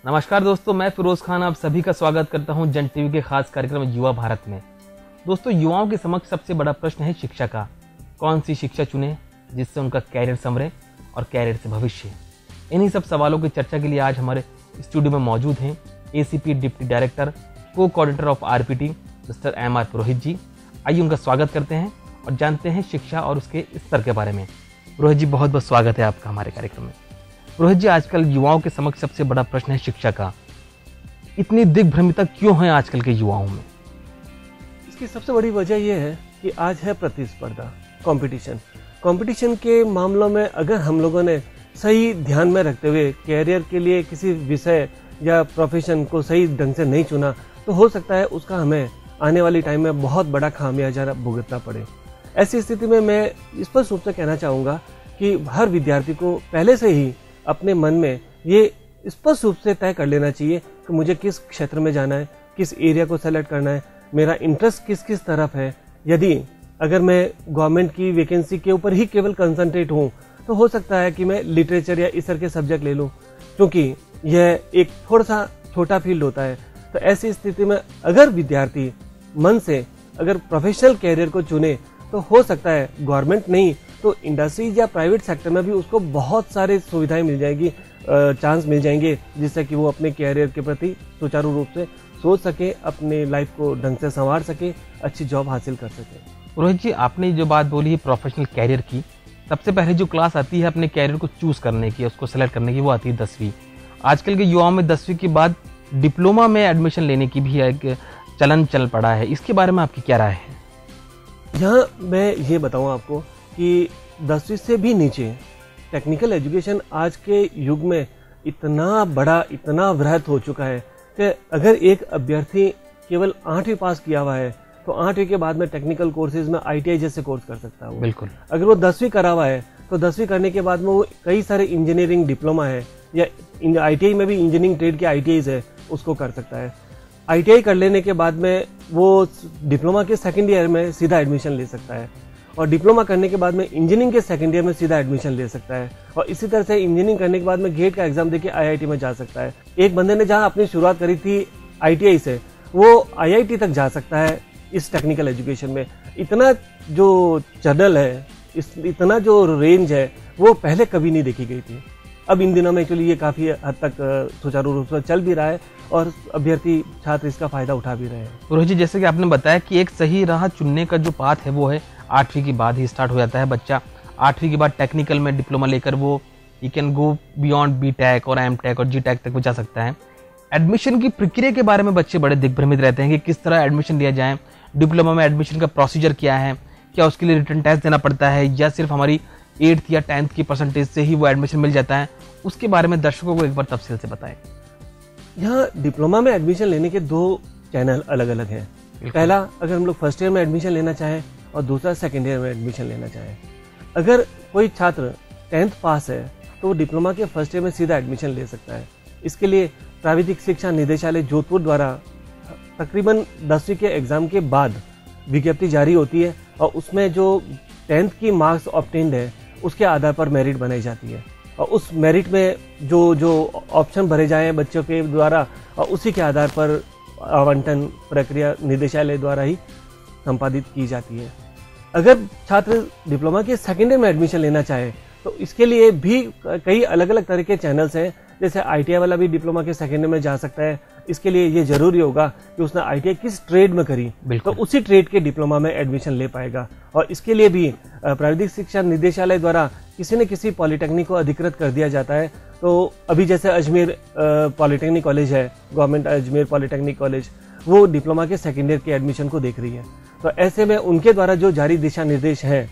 नमस्कार दोस्तों, मैं फिरोज खान आप सभी का स्वागत करता हूं जन टीवी के खास कार्यक्रम युवा भारत में। दोस्तों, युवाओं के समक्ष सबसे बड़ा प्रश्न है शिक्षा का। कौन सी शिक्षा चुने जिससे उनका कैरियर संवरे और कैरियर से भविष्य। इन्हीं सब सवालों की चर्चा के लिए आज हमारे स्टूडियो में मौजूद हैं एसीपी डिप्टी डायरेक्टर को coordinator of RPT mister M R Purohit ji. आइए उनका स्वागत करते हैं और जानते हैं शिक्षा और उसके स्तर के बारे में। पुरोहित जी, बहुत बहुत स्वागत है आपका हमारे कार्यक्रम में। पुरोहित जी, आजकल युवाओं के समक्ष सबसे बड़ा प्रश्न है शिक्षा का। इतनी दिग्भ्रमिता क्यों है आजकल के युवाओं में? इसकी सबसे बड़ी वजह यह है कि आज है प्रतिस्पर्धा, कंपटीशन के मामलों में अगर हम लोगों ने सही ध्यान में रखते हुए कैरियर के लिए किसी विषय या प्रोफेशन को सही ढंग से नहीं चुना तो हो सकता है उसका हमें आने वाली टाइम में बहुत बड़ा खामियाजा भुगतना पड़े। ऐसी स्थिति में मैं स्पष्ट रूप से कहना चाहूँगा कि हर विद्यार्थी को पहले से ही अपने मन में ये स्पष्ट रूप से तय कर लेना चाहिए कि मुझे किस क्षेत्र में जाना है, किस एरिया को सेलेक्ट करना है, मेरा इंटरेस्ट किस किस तरफ है। यदि अगर मैं गवर्नमेंट की वैकेंसी के ऊपर ही केवल कंसंट्रेट हूँ तो हो सकता है कि मैं लिटरेचर या इस तरह के सब्जेक्ट ले लूँ, क्योंकि यह एक थोड़ा सा छोटा फील्ड होता है। तो ऐसी स्थिति में अगर विद्यार्थी मन से अगर प्रोफेशनल कैरियर को चुने तो हो सकता है गवर्नमेंट नहीं तो इंडस्ट्रीज या प्राइवेट सेक्टर में भी उसको बहुत सारी सुविधाएं मिल जाएगी, चांस मिल जाएंगे, जिससे कि वो अपने कैरियर के प्रति सुचारू रूप से सोच सके, अपने लाइफ को ढंग से संवार सके, अच्छी जॉब हासिल कर सके। पुरोहित जी, आपने जो बात बोली है प्रोफेशनल कैरियर की, सबसे पहले जो क्लास आती है अपने कैरियर को चूज करने की, उसको सेलेक्ट करने की, वो आती है 10वीं। आजकल के युवाओं में 10वीं के बाद डिप्लोमा में एडमिशन लेने की भी एक चलन चल पड़ा है। इसके बारे में आपकी क्या राय है? यहाँ मैं ये बताऊँ आपको कि 10वीं से भी नीचे टेक्निकल एजुकेशन आज के युग में इतना बड़ा, इतना वृहत हो चुका है कि अगर एक अभ्यर्थी केवल 8वीं पास किया हुआ है तो 8वीं के बाद में टेक्निकल कोर्सेज में ITI जैसे कोर्स कर सकता है वो। बिल्कुल। अगर वो 10वीं करा हुआ है तो 10वीं करने के बाद में वो कई सारे इंजीनियरिंग डिप्लोमा है या ITI में भी इंजीनियरिंग ट्रेड के ITIs है, उसको कर सकता है। ITI कर लेने के बाद में वो डिप्लोमा के सेकेंड ईयर में सीधा एडमिशन ले सकता है और डिप्लोमा करने के बाद में इंजीनियरिंग के सेकेंड ईयर में सीधा एडमिशन ले सकता है और इसी तरह से इंजीनियरिंग करने के बाद में गेट का एग्जाम देके IIT में जा सकता है। एक बंदे ने जहां अपनी शुरुआत करी थी ITI से, वो IIT तक जा सकता है। इस टेक्निकल एजुकेशन में इतना जो चैनल है, इतना जो रेंज है, वो पहले कभी नहीं देखी गई थी। अब इन दिनों में एक्चुअली ये काफी हद तक सुचारू रूप से चल भी रहा है और अभ्यर्थी छात्र इसका फायदा उठा भी रहे हैं। पुरोहित जी, जैसे कि आपने बताया कि एक सही राह चुनने का जो पाथ है वो है 8वीं के बाद ही स्टार्ट हो जाता है। बच्चा 8वीं के बाद टेक्निकल में डिप्लोमा लेकर वो he can go beyond BTech और MTech और GTech तक वो जा सकता है। एडमिशन की प्रक्रिया के बारे में बच्चे बड़े दिग्भ्रमित रहते हैं कि किस तरह एडमिशन लिया जाए, डिप्लोमा में एडमिशन का प्रोसीजर क्या है, क्या उसके लिए रिटन टेस्ट देना पड़ता है या सिर्फ हमारी 8th या 10th की परसेंटेज से ही वो एडमिशन मिल जाता है। उसके बारे में दर्शकों को एक बार तफसील से बताएं। यहाँ डिप्लोमा में एडमिशन लेने के 2 चैनल अलग अलग हैं। पहला, अगर हम लोग फर्स्ट ईयर में एडमिशन लेना चाहें और दूसरा सेकेंड ईयर में एडमिशन लेना चाहें। अगर कोई छात्र 10th पास है तो वो डिप्लोमा के फर्स्ट ईयर में सीधा एडमिशन ले सकता है। इसके लिए प्राविधिक शिक्षा निदेशालय जोधपुर द्वारा तकरीबन 10वीं के एग्जाम के बाद विज्ञप्ति जारी होती है और उसमें जो 10th की मार्क्स ऑब्टेन्ड है उसके आधार पर मेरिट बनाई जाती है और उस मेरिट में जो ऑप्शन भरे जाए बच्चों के द्वारा और उसी के आधार पर आवंटन प्रक्रिया निदेशालय द्वारा ही संपादित की जाती है। अगर छात्र डिप्लोमा के सेकेंड ईयर में एडमिशन लेना चाहे तो इसके लिए भी कई अलग अलग तरह के चैनल्स हैं। जैसे ITI वाला भी डिप्लोमा के सेकेंड ईयर में जा सकता है। इसके लिए ये जरूरी होगा कि उसने ITI किस ट्रेड में करी तो उसी ट्रेड के डिप्लोमा में एडमिशन ले पाएगा और इसके लिए भी प्राविधिक शिक्षा निदेशालय द्वारा किसी न किसी पॉलिटेक्निक को अधिकृत कर दिया जाता है। तो अभी जैसे अजमेर पॉलिटेक्निक कॉलेज है, गवर्नमेंट अजमेर पॉलिटेक्निक कॉलेज, वो डिप्लोमा के सेकेंड ईयर के एडमिशन को देख रही है। तो ऐसे में उनके द्वारा जो जारी दिशा निर्देश है,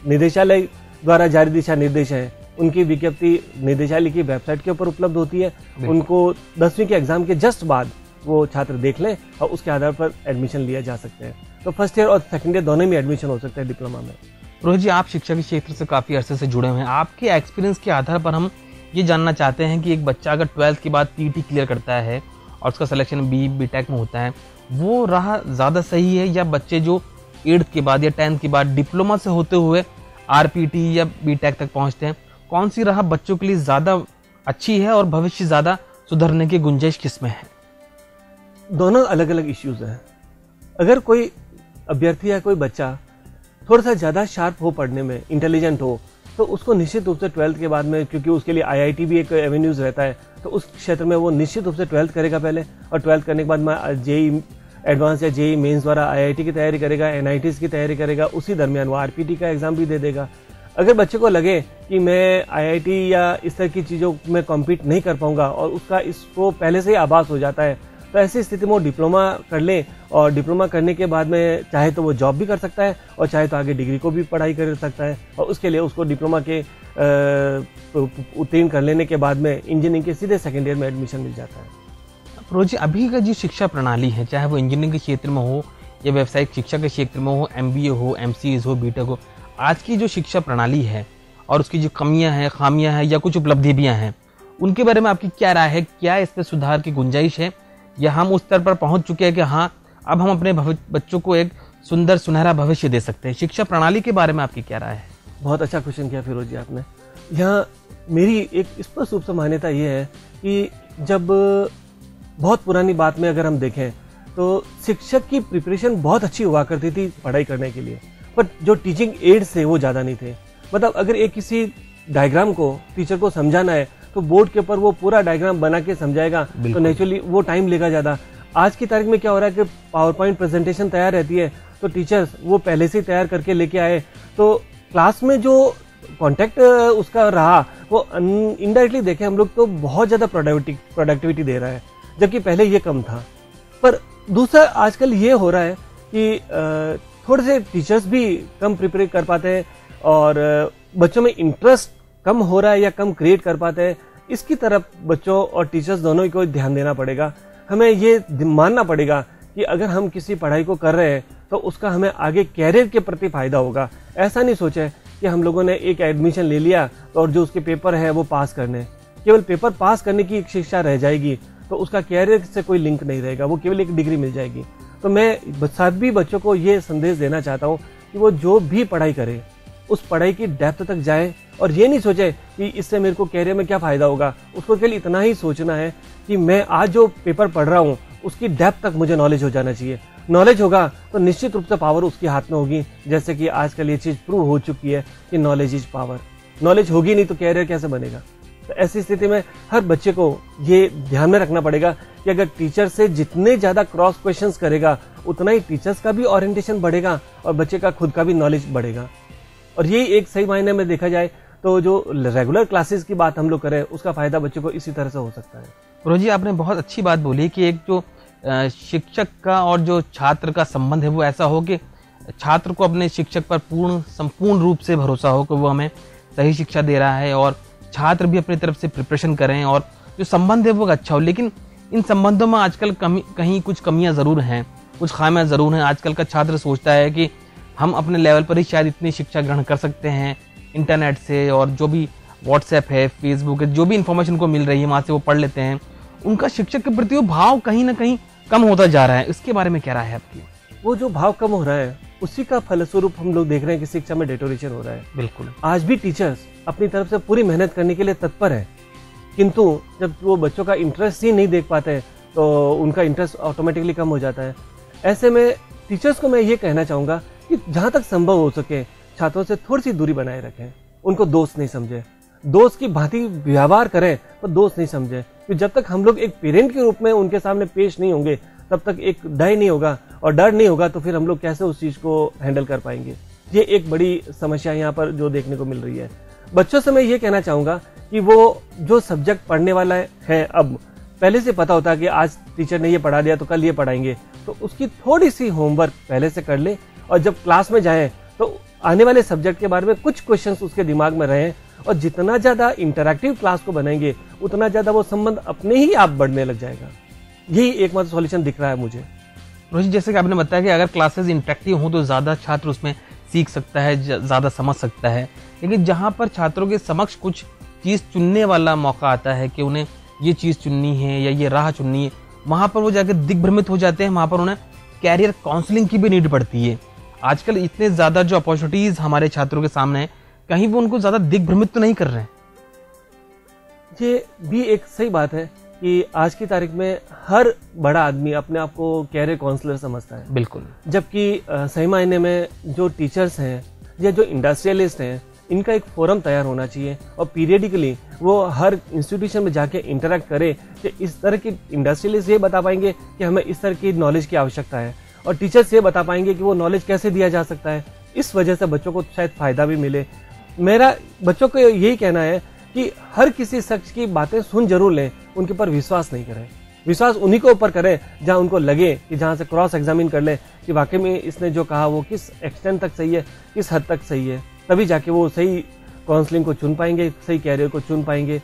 निदेशालय द्वारा जारी दिशा निर्देश है, उनकी विज्ञप्ति निदेशालय की वेबसाइट के ऊपर उपलब्ध होती है। उनको 10वीं के एग्जाम के जस्ट बाद वो छात्र देख लें और उसके आधार पर एडमिशन लिया जा सकते हैं। तो फर्स्ट ईयर और सेकेंड ईयर दोनों में एडमिशन हो सकता है डिप्लोमा में। पुरोहित जी, आप शिक्षा के क्षेत्र से काफी अरसे से जुड़े हुए हैं। आपके एक्सपीरियंस के आधार पर हम ये जानना चाहते हैं कि एक बच्चा अगर 12th के बाद TET क्लियर करता है और उसका सिलेक्शन BTech में होता है, वो राह ज्यादा सही है या बच्चे जो 8th के बाद या 10th के बाद डिप्लोमा से होते हुए RPT या BTech तक पहुंचते हैं, कौन सी राह बच्चों के लिए ज्यादा अच्छी है और भविष्य ज्यादा सुधरने की गुंजाइश किसमें है? दोनों अलग अलग इश्यूज हैं। अगर कोई अभ्यर्थी या कोई बच्चा थोड़ा सा ज़्यादा शार्प हो, पढ़ने में इंटेलिजेंट हो, तो उसको निश्चित रूप से 12th के बाद में, क्योंकि उसके लिए IIT भी एक एवेन्यूज रहता है, तो उस क्षेत्र में वो निश्चित रूप से 12th करेगा पहले, और 12th करने के बाद में JEE एडवांस या JEE मेंस द्वारा IIT की तैयारी करेगा, NITs की तैयारी करेगा, उसी दरमियान वो RPT का एग्जाम भी दे देगा। अगर बच्चे को लगे कि मैं IIT या इस तरह की चीज़ों में कॉम्पीट नहीं कर पाऊंगा और उसका इसको पहले से ही आभास हो जाता है, तो ऐसी स्थिति में वो डिप्लोमा कर ले, और डिप्लोमा करने के बाद में चाहे तो वो जॉब भी कर सकता है और चाहे तो आगे डिग्री को भी पढ़ाई कर सकता है, और उसके लिए उसको डिप्लोमा के उत्तीर्ण कर लेने के बाद में इंजीनियरिंग के सीधे सेकेंड ईयर में एडमिशन मिल जाता है। फिरोज जी, अभी का जो शिक्षा प्रणाली है, चाहे वो इंजीनियरिंग के क्षेत्र में हो या व्यावसायिक शिक्षा के क्षेत्र में हो, MBA हो, MCA हो, BTech हो, आज की जो शिक्षा प्रणाली है और उसकी जो कमियां हैं, खामियां हैं या कुछ उपलब्धि भी हैं, उनके बारे में आपकी क्या राय है? क्या इस पर सुधार की गुंजाइश है, या हम उस स्तर पर पहुंच चुके हैं कि हाँ, अब हम अपने बच्चों को एक सुंदर सुनहरा भविष्य दे सकते हैं? शिक्षा प्रणाली के बारे में आपकी क्या राय है? बहुत अच्छा क्वेश्चन किया फिरोज जी आपने। यहाँ मेरी एक स्पष्ट रूप से मान्यता ये है कि जब बहुत पुरानी बात में अगर हम देखें तो शिक्षक की प्रिपरेशन बहुत अच्छी हुआ करती थी पढ़ाई करने के लिए, बट जो टीचिंग एड्स थे वो ज़्यादा नहीं थे। मतलब अगर एक किसी डायग्राम को टीचर को समझाना है तो बोर्ड के ऊपर वो पूरा डायग्राम बना के समझाएगा, तो नेचुरली वो टाइम लेगा ज़्यादा। आज की तारीख में क्या हो रहा है कि पावर पॉइंट प्रेजेंटेशन तैयार रहती है, तो टीचर्स वो पहले से ही तैयार करके लेके आए, तो क्लास में जो कॉन्टेक्ट उसका रहा वो इनडायरेक्टली देखें हम लोग तो बहुत ज़्यादा प्रोडक्टिविटी दे रहा है, जबकि पहले ये कम था। पर दूसरा आजकल ये हो रहा है कि थोड़े से टीचर्स भी कम प्रिपेयर कर पाते हैं और बच्चों में इंटरेस्ट कम हो रहा है या कम क्रिएट कर पाते हैं। इसकी तरफ बच्चों और टीचर्स दोनों को ध्यान देना पड़ेगा। हमें ये मानना पड़ेगा कि अगर हम किसी पढ़ाई को कर रहे हैं तो उसका हमें आगे कैरियर के प्रति फायदा होगा। ऐसा नहीं सोचे कि हम लोगों ने एक एडमिशन ले लिया और जो उसके पेपर है वो पास करने, केवल पेपर पास करने की शिक्षा रह जाएगी तो उसका कैरियर से कोई लिंक नहीं रहेगा, वो केवल एक डिग्री मिल जाएगी। तो मैं सभी बच्चों को ये संदेश देना चाहता हूँ कि वो जो भी पढ़ाई करे उस पढ़ाई की डेप्थ तक जाए और ये नहीं सोचे कि इससे मेरे को कैरियर में क्या फायदा होगा। उसको केवल इतना ही सोचना है कि मैं आज जो पेपर पढ़ रहा हूँ उसकी डेप्थ तक मुझे नॉलेज हो जाना चाहिए। नॉलेज होगा तो निश्चित रूप से पावर उसके हाथ में होगी, जैसे कि आजकल ये चीज प्रूव हो चुकी है कि नॉलेज इज पावर। नॉलेज होगी नहीं तो कैरियर कैसे बनेगा। तो ऐसी स्थिति में हर बच्चे को ये ध्यान में रखना पड़ेगा कि अगर टीचर से जितने ज्यादा क्रॉस क्वेश्चंस करेगा उतना ही टीचर्स का भी ओरिएंटेशन बढ़ेगा और बच्चे का खुद का भी नॉलेज बढ़ेगा। और यही एक सही मायने में देखा जाए तो जो रेगुलर क्लासेस की बात हम लोग करें उसका फायदा बच्चों को इसी तरह से हो सकता है। रोजी, आपने बहुत अच्छी बात बोली कि एक जो शिक्षक का और जो छात्र का संबंध है वो ऐसा हो कि छात्र को अपने शिक्षक पर संपूर्ण रूप से भरोसा हो कि वो हमें सही शिक्षा दे रहा है और छात्र भी अपनी तरफ से प्रिपरेशन करें और जो संबंध है वो अच्छा हो। लेकिन इन संबंधों में आजकल कहीं कुछ कमियां जरूर हैं, कुछ खामियां जरूर हैं। आजकल का छात्र सोचता है कि हम अपने लेवल पर ही शायद इतनी शिक्षा ग्रहण कर सकते हैं इंटरनेट से, और जो भी व्हाट्सएप है, फेसबुक है, जो भी इंफॉर्मेशन को मिल रही है वहाँ से वो पढ़ लेते हैं। उनका शिक्षक के प्रति वो भाव कहीं ना कहीं कम होता जा रहा है। इसके बारे में क्या राय है आपकी? वो जो भाव कम हो रहा है उसी का फलस्वरूप हम लोग देख रहे हैं कि शिक्षा में डिटोरेशन हो रहा है। बिल्कुल, आज भी टीचर्स अपनी तरफ से पूरी मेहनत करने के लिए तत्पर है, किंतु जब वो बच्चों का इंटरेस्ट ही नहीं देख पाते तो उनका इंटरेस्ट ऑटोमेटिकली कम हो जाता है। ऐसे में टीचर्स को मैं ये कहना चाहूंगा कि जहां तक संभव हो सके छात्रों से थोड़ी सी दूरी बनाए रखें, उनको दोस्त नहीं समझे, दोस्त की भांति व्यवहार करें पर दोस्त नहीं समझे। कि जब तक हम लोग एक पेरेंट के रूप में उनके सामने पेश नहीं होंगे तब तक एक डर नहीं होगा, और डर नहीं होगा तो फिर हम लोग कैसे उस चीज को हैंडल कर पाएंगे। ये एक बड़ी समस्या यहाँ पर जो देखने को मिल रही है। बच्चों से मैं ये कहना चाहूंगा कि वो जो सब्जेक्ट पढ़ने वाला है अब पहले से पता होता है कि आज टीचर ने ये पढ़ा दिया तो कल ये पढ़ाएंगे, तो उसकी थोड़ी सी होमवर्क पहले से कर ले और जब क्लास में जाए तो आने वाले सब्जेक्ट के बारे में कुछ क्वेश्चंस उसके दिमाग में रहें। और जितना ज्यादा इंटरैक्टिव क्लास को बनाएंगे उतना ज्यादा वो संबंध अपने ही आप बढ़ने लग जाएगा। यही एकमात्र सॉल्यूशन दिख रहा है मुझे। रोहित, जैसे कि आपने बताया कि अगर क्लासेस इंटरैक्टिव हों तो ज्यादा छात्र उसमें सीख सकता है, ज्यादा समझ सकता है। लेकिन जहां पर छात्रों के समक्ष कुछ चीज चुनने वाला मौका आता है कि उन्हें ये चीज चुननी है या ये राह चुननी है, वहां पर वो जाकर दिग्भ्रमित हो जाते हैं। वहां पर उन्हें कैरियर काउंसलिंग की भी नीड पड़ती है। आजकल इतने ज्यादा जो अपॉर्चुनिटीज हमारे छात्रों के सामने है, कहीं वो उनको ज्यादा दिग्भ्रमित तो नहीं कर रहे हैं? ये भी एक सही बात है कि आज की तारीख में हर बड़ा आदमी अपने आप को कैरियर काउंसलर समझता है। बिल्कुल। जबकि सही मायने में जो टीचर्स हैं या जो इंडस्ट्रियलिस्ट हैं, इनका एक फोरम तैयार होना चाहिए और पीरियडिकली वो हर इंस्टीट्यूशन में जाके इंटरेक्ट करे कि इस तरह की इंडस्ट्रियलिस्ट ये बता पाएंगे कि हमें इस तरह की नॉलेज की आवश्यकता है और टीचर्स ये बता पाएंगे कि वो नॉलेज कैसे दिया जा सकता है। इस वजह से बच्चों को शायद फायदा भी मिले। मेरा बच्चों को यही कहना है कि हर किसी शख्स की बातें सुन जरूर लें, उनके ऊपर विश्वास नहीं करें। विश्वास उन्हीं के ऊपर करें जहां उनको लगे कि जहां से क्रॉस एग्जामिन कर लें कि वाकई में इसने जो कहा वो किस एक्सटेंट तक सही है, किस हद तक सही है, तभी जाके वो सही काउंसलिंग को चुन पाएंगे, सही कैरियर को चुन पाएंगे।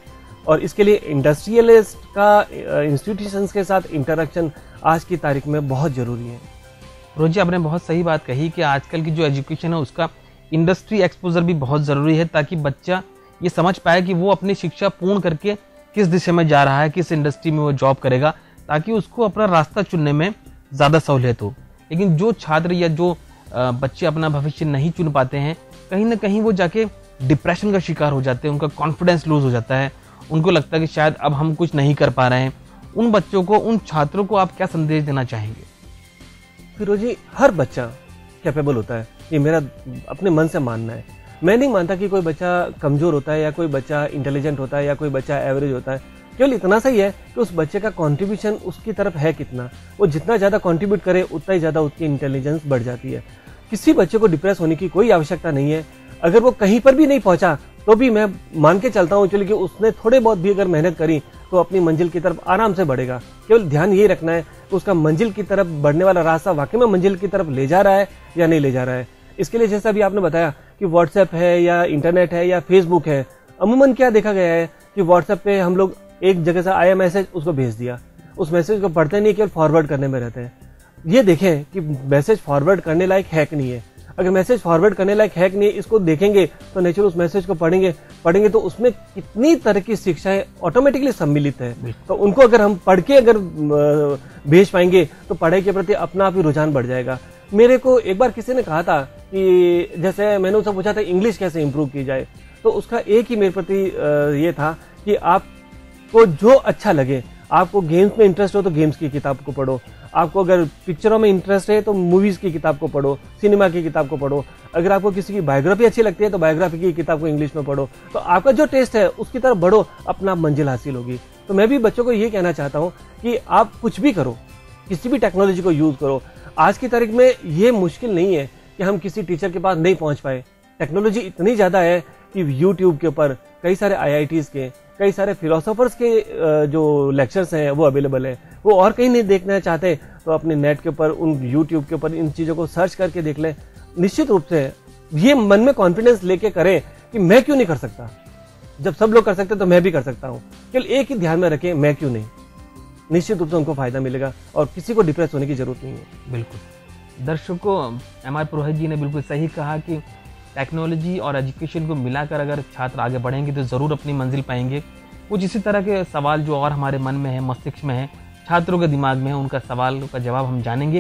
और इसके लिए इंडस्ट्रियलिस्ट का इंस्टीट्यूशंस के साथ इंटरेक्शन आज की तारीख में बहुत जरूरी है। रोज जी, आपने बहुत सही बात कही कि आजकल की जो एजुकेशन है उसका इंडस्ट्री एक्सपोजर भी बहुत ज़रूरी है, ताकि बच्चा ये समझ पाए कि वो अपनी शिक्षा पूर्ण करके किस दिशा में जा रहा है, किस इंडस्ट्री में वो जॉब करेगा, ताकि उसको अपना रास्ता चुनने में ज़्यादा सहूलियत हो। लेकिन जो छात्र या जो बच्चे अपना भविष्य नहीं चुन पाते हैं, कहीं ना कहीं वो जाके डिप्रेशन का शिकार हो जाते हैं, उनका कॉन्फिडेंस लूज हो जाता है, उनको लगता है कि शायद अब हम कुछ नहीं कर पा रहे हैं। उन बच्चों को, उन छात्रों को आप क्या संदेश देना चाहेंगे? फिरोज जी, हर बच्चा कैपेबल होता है, ये मेरा अपने मन से मानना है। मैं नहीं मानता कि कोई बच्चा कमजोर होता है या कोई बच्चा इंटेलिजेंट होता है या कोई बच्चा एवरेज होता है। केवल इतना सही है कि उस बच्चे का कंट्रीब्यूशन उसकी तरफ है कितना। वो जितना ज़्यादा कंट्रीब्यूट करे उतना ही ज़्यादा उसकी इंटेलिजेंस बढ़ जाती है। किसी बच्चे को डिप्रेस होने की कोई आवश्यकता नहीं है। अगर वो कहीं पर भी नहीं पहुंचा तो भी मैं मान के चलता हूँ चलिए कि उसने थोड़े बहुत भी अगर मेहनत करी तो अपनी मंजिल की तरफ आराम से बढ़ेगा। केवल ध्यान यही रखना है कि उसका मंजिल की तरफ बढ़ने वाला रास्ता वाकई में मंजिल की तरफ ले जा रहा है या नहीं ले जा रहा है। इसके लिए जैसा अभी आपने बताया कि व्हाट्सएप है या इंटरनेट है या फेसबुक है, अमूमन क्या देखा गया है कि व्हाट्सएप पे हम लोग एक जगह से आया मैसेज उसको भेज दिया, उस मैसेज को पढ़ते नहीं, केवल फॉरवर्ड करने में रहते हैं। ये देखें कि मैसेज फॉरवर्ड करने लायक है कि नहीं है। अगर मैसेज फॉरवर्ड करने लायक है कि नहीं, इसको देखेंगे तो नेचुरल उस मैसेज को पढ़ेंगे तो उसमें कितनी तरह की शिक्षाएं ऑटोमेटिकली सम्मिलित है। तो उनको अगर हम पढ़ के अगर भेज पाएंगे तो पढ़ाई के प्रति अपना आप ही रुझान बढ़ जाएगा। मेरे को एक बार किसी ने कहा था कि जैसे मैंने उससे पूछा था इंग्लिश कैसे इंप्रूव की जाए, तो उसका एक ही मेरे प्रति ये था कि आपको जो अच्छा लगे, आपको गेम्स में इंटरेस्ट हो तो गेम्स की किताब को पढ़ो, आपको अगर पिक्चरों में इंटरेस्ट है तो मूवीज की किताब को पढ़ो, सिनेमा की किताब को पढ़ो, अगर आपको किसी की बायोग्राफी अच्छी लगती है तो बायोग्राफी की किताब को इंग्लिश में पढ़ो। तो आपका जो टेस्ट है उसकी तरफ बढ़ो, अपना मंजिल हासिल होगी। तो मैं भी बच्चों को ये कहना चाहता हूँ कि आप कुछ भी करो, किसी भी टेक्नोलॉजी को यूज करो। आज की तारीख में ये मुश्किल नहीं है कि हम किसी टीचर के पास नहीं पहुंच पाए। टेक्नोलॉजी इतनी ज्यादा है कि यूट्यूब के ऊपर कई सारे IITs के, कई सारे फिलोसोफर्स के जो लेक्चर्स हैं वो अवेलेबल है। वो और कहीं नहीं देखना चाहते तो अपने नेट के ऊपर, उन यूट्यूब के ऊपर इन चीजों को सर्च करके देख लें। निश्चित रूप से ये मन में कॉन्फिडेंस लेके करें कि मैं क्यों नहीं कर सकता, जब सब लोग कर सकते तो मैं भी कर सकता हूँ। केवल एक ही ध्यान में रखें, मैं क्यों नहीं। निश्चित रूप से उनको फायदा मिलेगा और किसी को डिप्रेस होने की जरूरत नहीं है। बिल्कुल। दर्शकों, MR पुरोहित जी ने बिल्कुल सही कहा कि टेक्नोलॉजी और एजुकेशन को मिलाकर अगर छात्र आगे बढ़ेंगे तो ज़रूर अपनी मंजिल पाएंगे। कुछ इसी तरह के सवाल जो और हमारे मन में है, मस्तिष्क में है, छात्रों के दिमाग में है, उनका सवाल का जवाब हम जानेंगे